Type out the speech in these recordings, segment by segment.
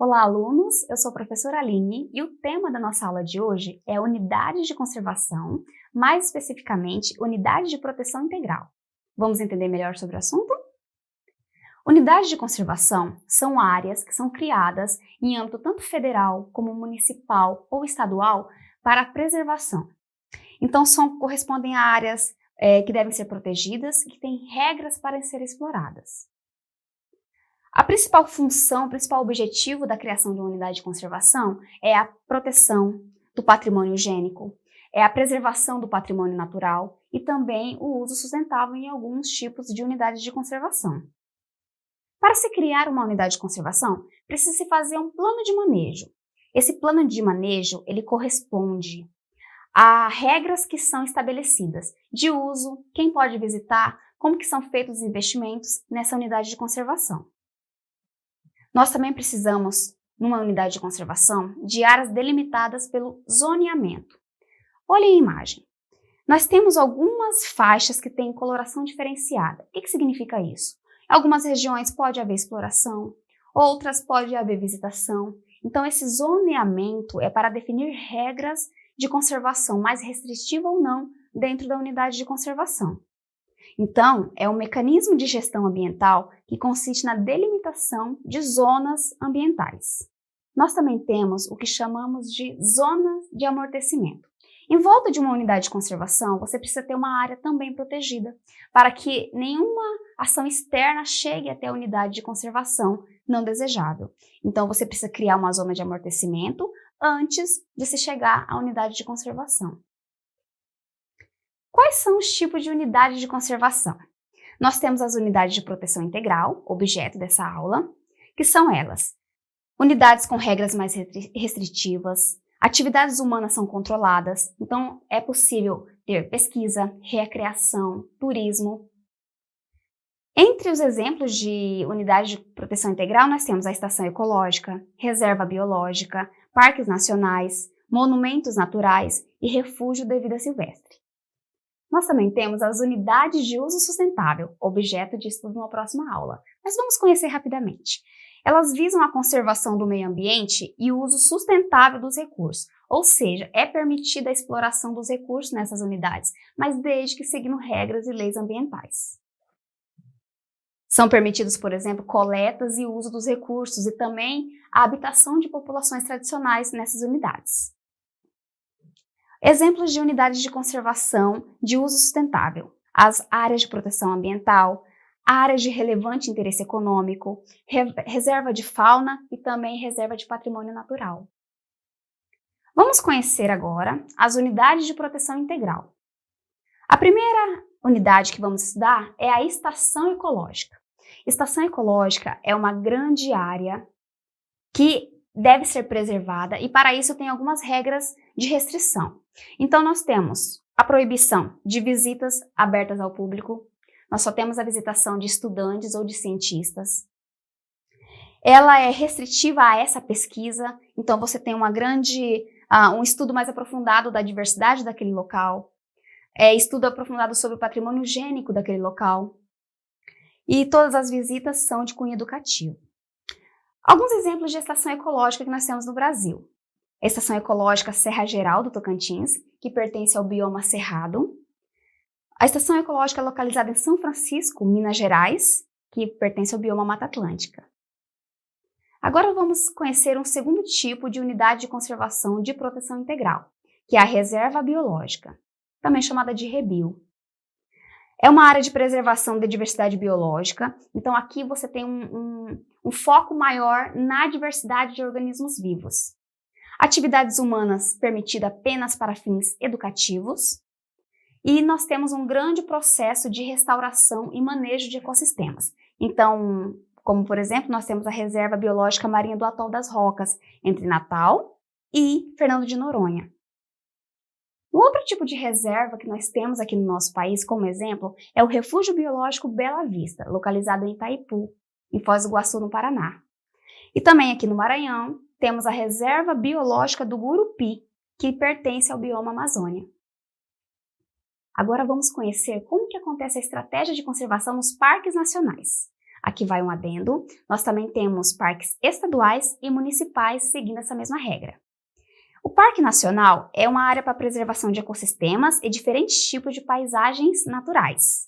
Olá, alunos! Eu sou a professora Aline e o tema da nossa aula de hoje é unidades de conservação, mais especificamente, unidade de proteção integral. Vamos entender melhor sobre o assunto? Unidades de conservação são áreas que são criadas em âmbito tanto federal como municipal ou estadual para a preservação. Então, correspondem a áreas que devem ser protegidas e que têm regras para serem exploradas. A principal função, o principal objetivo da criação de uma unidade de conservação é a proteção do patrimônio gênico, é a preservação do patrimônio natural e também o uso sustentável em alguns tipos de unidades de conservação. Para se criar uma unidade de conservação, precisa-se fazer um plano de manejo. Esse plano de manejo, ele corresponde a regras que são estabelecidas de uso, quem pode visitar, como que são feitos os investimentos nessa unidade de conservação. Nós também precisamos, numa unidade de conservação, de áreas delimitadas pelo zoneamento. Olhem a imagem. Nós temos algumas faixas que têm coloração diferenciada. O que significa isso? Em algumas regiões pode haver exploração, outras pode haver visitação. Então, esse zoneamento é para definir regras de conservação mais restritiva ou não dentro da unidade de conservação. Então, é um mecanismo de gestão ambiental que consiste na delimitação de zonas ambientais. Nós também temos o que chamamos de zonas de amortecimento. Em volta de uma unidade de conservação, você precisa ter uma área também protegida, para que nenhuma ação externa chegue até a unidade de conservação não desejável. Então, você precisa criar uma zona de amortecimento antes de se chegar à unidade de conservação. Quais são os tipos de unidades de conservação? Nós temos as unidades de proteção integral, objeto dessa aula, que são elas: unidades com regras mais restritivas, atividades humanas são controladas, então é possível ter pesquisa, recreação, turismo. Entre os exemplos de unidades de proteção integral, nós temos a estação ecológica, reserva biológica, parques nacionais, monumentos naturais e refúgio de vida silvestre. Nós também temos as unidades de uso sustentável, objeto de estudo na próxima aula, mas vamos conhecer rapidamente. Elas visam a conservação do meio ambiente e o uso sustentável dos recursos, ou seja, é permitida a exploração dos recursos nessas unidades, mas desde que seguindo regras e leis ambientais. São permitidos, por exemplo, coletas e uso dos recursos e também a habitação de populações tradicionais nessas unidades. Exemplos de unidades de conservação de uso sustentável: as áreas de proteção ambiental, áreas de relevante interesse econômico, reserva de fauna e também reserva de patrimônio natural. Vamos conhecer agora as unidades de proteção integral. A primeira unidade que vamos estudar é a estação ecológica. Estação ecológica é uma grande área que deve ser preservada e para isso tem algumas regras de restrição. Então nós temos a proibição de visitas abertas ao público, nós só temos a visitação de estudantes ou de cientistas. Ela é restritiva a essa pesquisa, então você tem um estudo mais aprofundado da diversidade daquele local, estudo aprofundado sobre o patrimônio gênico daquele local, e todas as visitas são de cunho educativo. Alguns exemplos de estação ecológica que nós temos no Brasil: a Estação Ecológica Serra Geral do Tocantins, que pertence ao bioma Cerrado. A Estação Ecológica localizada em São Francisco, Minas Gerais, que pertence ao bioma Mata Atlântica. Agora vamos conhecer um segundo tipo de unidade de conservação de proteção integral, que é a reserva biológica, também chamada de REBIO. É uma área de preservação da diversidade biológica, então aqui você tem um foco maior na diversidade de organismos vivos. Atividades humanas permitidas apenas para fins educativos. E nós temos um grande processo de restauração e manejo de ecossistemas. Então, como por exemplo, nós temos a Reserva Biológica Marinha do Atol das Rocas, entre Natal e Fernando de Noronha. Um outro tipo de reserva que nós temos aqui no nosso país, como exemplo, é o Refúgio Biológico Bela Vista, localizado em Itaipu, em Foz do Iguaçu, no Paraná. E também aqui no Maranhão, temos a Reserva Biológica do Gurupi, que pertence ao bioma Amazônia. Agora vamos conhecer como que acontece a estratégia de conservação nos parques nacionais. aqui vai um adendo, nós também temos parques estaduais e municipais seguindo essa mesma regra. O Parque Nacional é uma área para preservação de ecossistemas e diferentes tipos de paisagens naturais.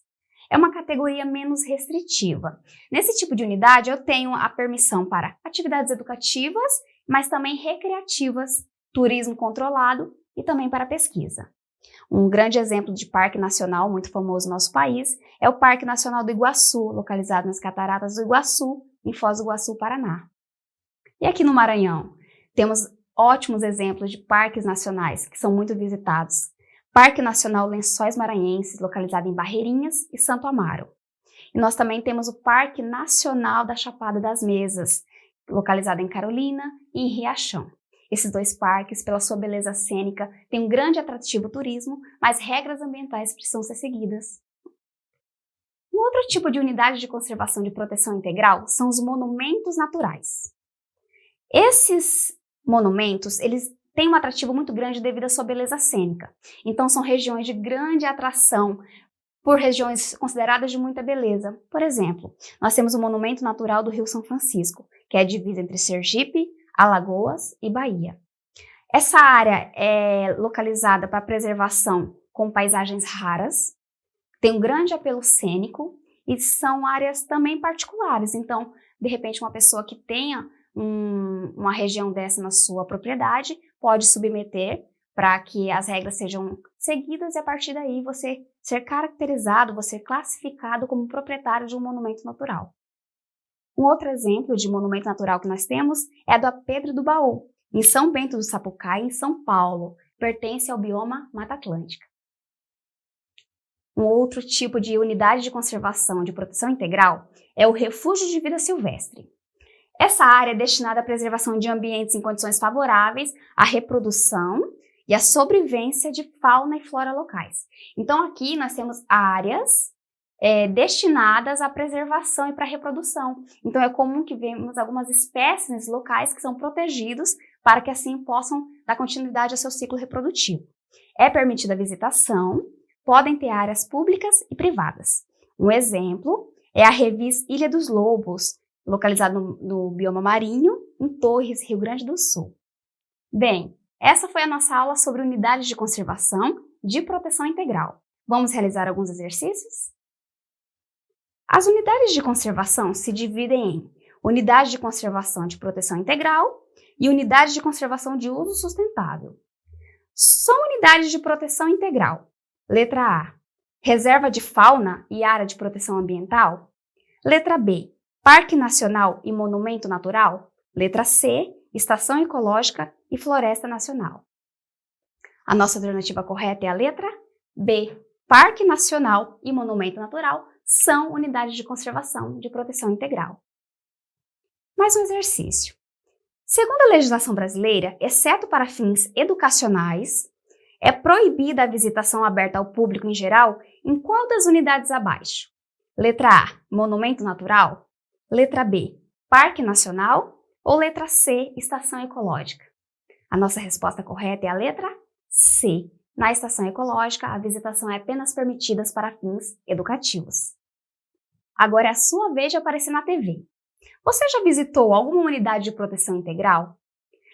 É uma categoria menos restritiva. Nesse tipo de unidade, eu tenho a permissão para atividades educativas, mas também recreativas, turismo controlado e também para pesquisa. Um grande exemplo de parque nacional muito famoso no nosso país é o Parque Nacional do Iguaçu, localizado nas Cataratas do Iguaçu, em Foz do Iguaçu, Paraná. E aqui no Maranhão, temos ótimos exemplos de parques nacionais que são muito visitados. Parque Nacional Lençóis Maranhenses, localizado em Barreirinhas e Santo Amaro. E nós também temos o Parque Nacional da Chapada das Mesas, localizado em Carolina e em Riachão. Esses dois parques, pela sua beleza cênica, têm um grande atrativo turismo, mas regras ambientais precisam ser seguidas. Um outro tipo de unidade de conservação de proteção integral são os monumentos naturais. Esses monumentos, eles têm um atrativo muito grande devido à sua beleza cênica. Então, são regiões de grande atração por regiões consideradas de muita beleza. Por exemplo, nós temos o Monumento Natural do Rio São Francisco, que é a divisa entre Sergipe, Alagoas e Bahia. Essa área é localizada para preservação com paisagens raras, tem um grande apelo cênico e são áreas também particulares. Então, de repente, uma pessoa que tenha uma região dessa na sua propriedade pode submeter para que as regras sejam seguidas e a partir daí você ser caracterizado, você classificado como proprietário de um monumento natural. Um outro exemplo de monumento natural que nós temos é a da Pedra do Baú, em São Bento do Sapucaí, em São Paulo, pertence ao bioma Mata Atlântica. Um outro tipo de unidade de conservação de proteção integral é o Refúgio de Vida Silvestre. Essa área é destinada à preservação de ambientes em condições favoráveis à reprodução e à sobrevivência de fauna e flora locais. Então aqui nós temos áreas destinadas à preservação e para a reprodução. Então é comum que vemos algumas espécies locais que são protegidos para que assim possam dar continuidade ao seu ciclo reprodutivo. É permitida a visitação, podem ter áreas públicas e privadas. Um exemplo é a Revis Ilha dos Lobos, localizado no bioma marinho, em Torres, Rio Grande do Sul. Bem, essa foi a nossa aula sobre unidades de conservação de proteção integral. Vamos realizar alguns exercícios? As unidades de conservação se dividem em unidade de conservação de proteção integral e unidade de conservação de uso sustentável. Só unidades de proteção integral. Letra A, reserva de fauna e área de proteção ambiental. Letra B, Parque Nacional e Monumento Natural. Letra C, Estação Ecológica e Floresta Nacional. A nossa alternativa correta é a letra B. Parque Nacional e Monumento Natural são unidades de conservação de proteção integral. Mais um exercício. Segundo a legislação brasileira, exceto para fins educacionais, é proibida a visitação aberta ao público em geral em qual das unidades abaixo? Letra A, Monumento Natural. Letra B, Parque Nacional. Ou letra C, Estação Ecológica? A nossa resposta correta é a letra C. Na Estação Ecológica, a visitação é apenas permitida para fins educativos. Agora é a sua vez de aparecer na TV. Você já visitou alguma unidade de proteção integral?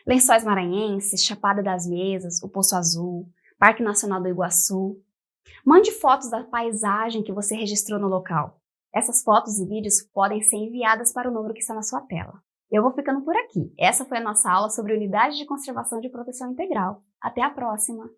Lençóis Maranhenses, Chapada das Mesas, o Poço Azul, Parque Nacional do Iguaçu. Mande fotos da paisagem que você registrou no local. Essas fotos e vídeos podem ser enviadas para o número que está na sua tela. Eu vou ficando por aqui. Essa foi a nossa aula sobre unidade de conservação de proteção integral. Até a próxima!